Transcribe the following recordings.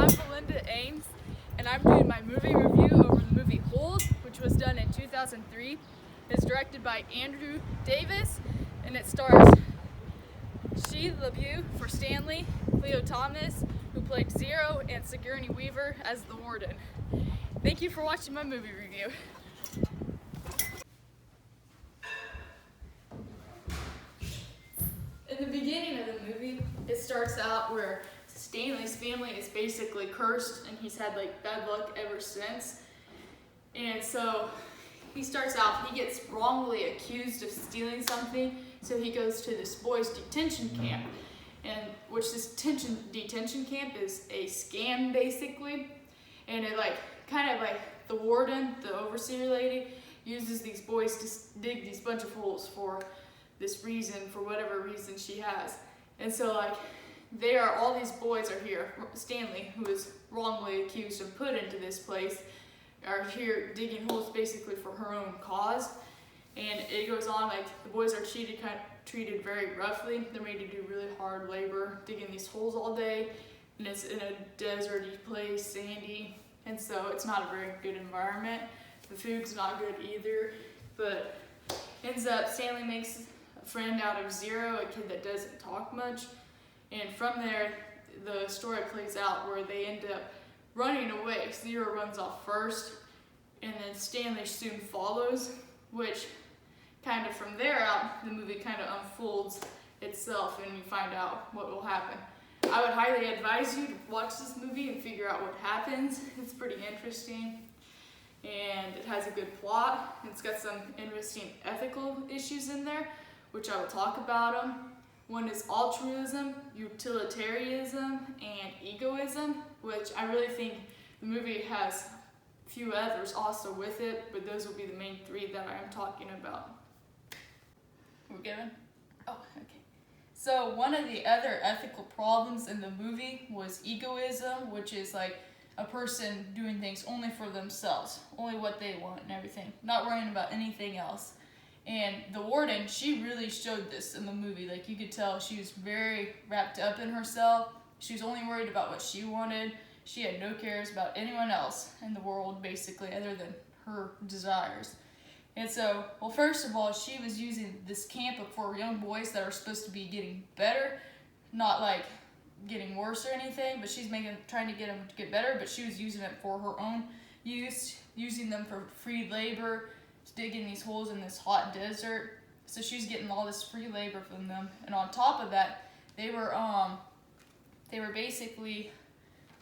I'm Belinda, Ames, and I'm doing my movie review over the movie Hold, which was done in 2003. It's directed by Andrew Davis, and it stars She LaBeouf for Stanley, Leo Thomas, who played Zero, and Sigourney Weaver as the warden. Thank you for watching my movie review. In the beginning of the movie, it starts out where Stanley's family is basically cursed, and he's had bad luck ever since. And so he starts out, he gets wrongly accused of stealing something, so he goes to this boys' detention camp, and which this detention camp is a scam basically, and it the warden, the overseer lady, uses these boys to dig these bunch of holes for this reason, for whatever reason she has. And so all these boys are here. Stanley, who is wrongly accused and put into this place, are here digging holes basically for her own cause. And it goes on, the boys are treated very roughly. They're made to do really hard labor, digging these holes all day, and it's in a deserty place, sandy, and so it's not a very good environment. The food's not good either, but ends up Stanley makes a friend out of Zero, a kid that doesn't talk much, and from there the story plays out where they end up running away. Zero runs off first, and then Stanley soon follows, which from there out, the movie unfolds itself, and you find out what will happen. I would highly advise you to watch this movie and figure out what happens. It's pretty interesting, and it has a good plot. It's got some interesting ethical issues in there, which I will talk about them. One is altruism, utilitarianism, and egoism, which I really think the movie has a few others also with it, but those will be the main three that I am talking about. We're given? Oh, okay. So one of the other ethical problems in the movie was egoism, which is a person doing things only for themselves, only what they want and everything, not worrying about anything else. And the warden, she really showed this in the movie. You could tell she was very wrapped up in herself. She was only worried about what she wanted. She had no cares about anyone else in the world, basically, other than her desires. And so, first of all, she was using this camp for young boys that are supposed to be getting better, not getting worse or anything, but she's trying to get them to get better, but she was using it for her own use, using them for free labor, digging these holes in this hot desert. So she's getting all this free labor from them. And on top of that, they were basically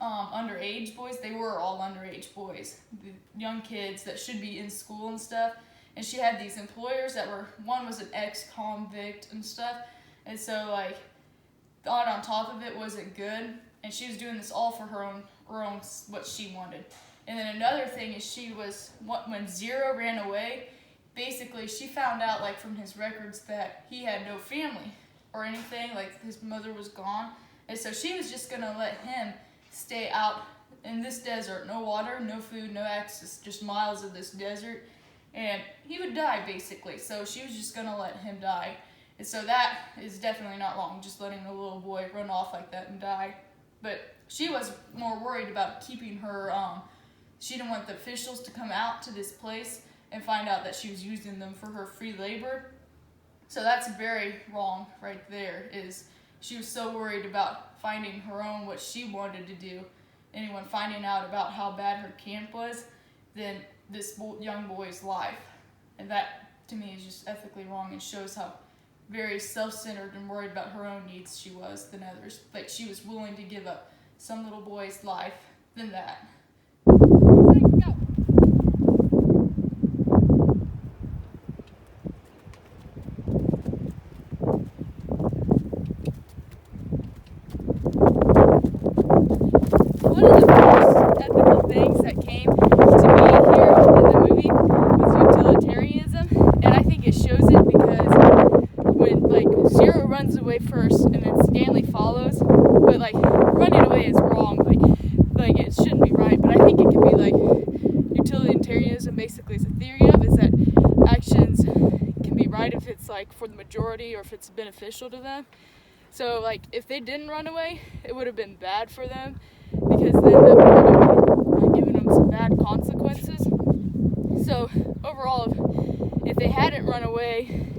underage boys. They were all underage boys, the young kids that should be in school and stuff. And she had these employers one was an ex-convict and stuff. And so thought on top of it wasn't good. And she was doing this all for her own what she wanted. And then another thing is when Zero ran away, basically she found out from his records that he had no family or anything, his mother was gone. And so she was just gonna let him stay out in this desert, no water, no food, no access, just miles of this desert. And he would die, basically. So she was just going to let him die. And so that is definitely not wrong, just letting a little boy run off like that and die. But she was more worried about keeping her, she didn't want the officials to come out to this place and find out that she was using them for her free labor. So that's very wrong right there, is she was so worried about finding her own, what she wanted to do. Anyone finding out about how bad her camp was, then this young boy's life. And that, to me, is just ethically wrong and shows how very self-centered and worried about her own needs she was than others. She was willing to give up some little boy's life than that. Go. One of the most ethical things that came to me here in the movie was utilitarianism, and I think it shows it because when Zero runs away first and then Stanley follows, but running away is wrong, it shouldn't be right, but I think it can be utilitarianism basically is a theory of is that actions can be right if it's for the majority or if it's beneficial to them. So if they didn't run away, it would have been bad for them because because then that would have given them some bad consequences. So overall, if they hadn't run away,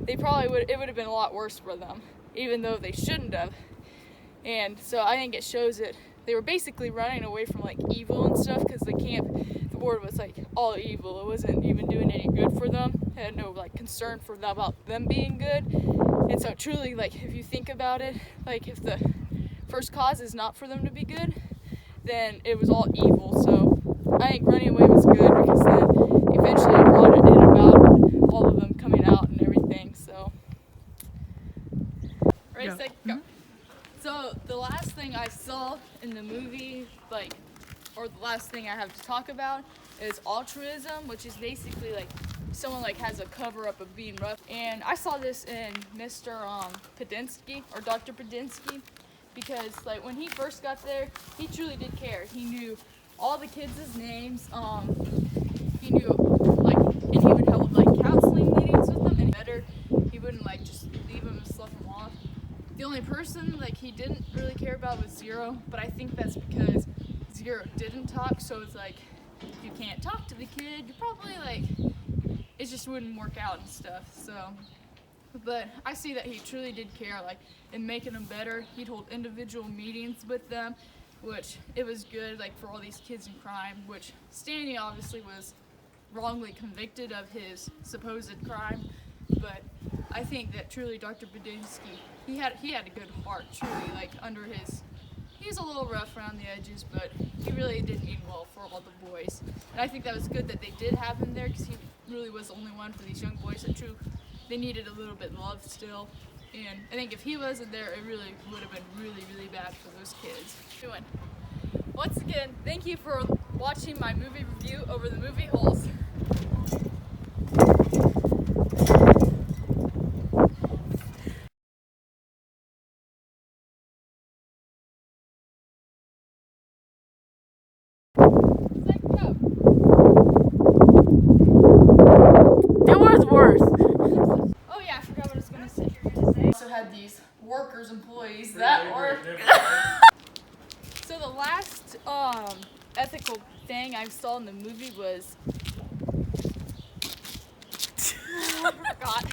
it would have been a lot worse for them, even though they shouldn't have. And so I think it shows that they were basically running away from like evil and stuff, because the board was like all evil. It wasn't even doing any good for them. It had no like concern for them about them being good. And so truly, like, if you think about it, like, if the first cause is not for them to be good, then it was all evil. So I think running away was good, because then eventually it brought it about all of them coming out and everything. So right, Yeah. set, go. So the last thing I saw in the movie, or the last thing I have to talk about, is altruism, which is basically like someone like has a cover up of being rough. And I saw this in Mr. Padinsky, or Dr. Padinsky, because like when he first got there, he truly did care. He knew all the kids' names. He knew like, and he would hold like counseling meetings with them, and better, he wouldn't like just leave them and slough them off. The only person like he didn't really care about was Zero, but I think that's because Zero didn't talk, so it's like, if you can't talk to the kid, you probably like, it just wouldn't work out and stuff. So, but I see that he truly did care, like, in making them better. He'd hold individual meetings with them, which it was good, like, for all these kids in crime, which Stanley obviously was wrongly convicted of his supposed crime, but I think that truly Dr. Badinsky, he had a good heart, truly, like, he was a little rough around the edges, but he really did mean well for all the boys. And I think that was good that they did have him there, because he really was the only one for these young boys that they needed a little bit of love still. And I think if he wasn't there, it really would have been really, really bad for those kids. Once again, thank you for watching my movie review over the movie holes. Oh yeah, I forgot what I was gonna say. Also had these employees that were. So the last ethical thing I saw in the movie was I forgot.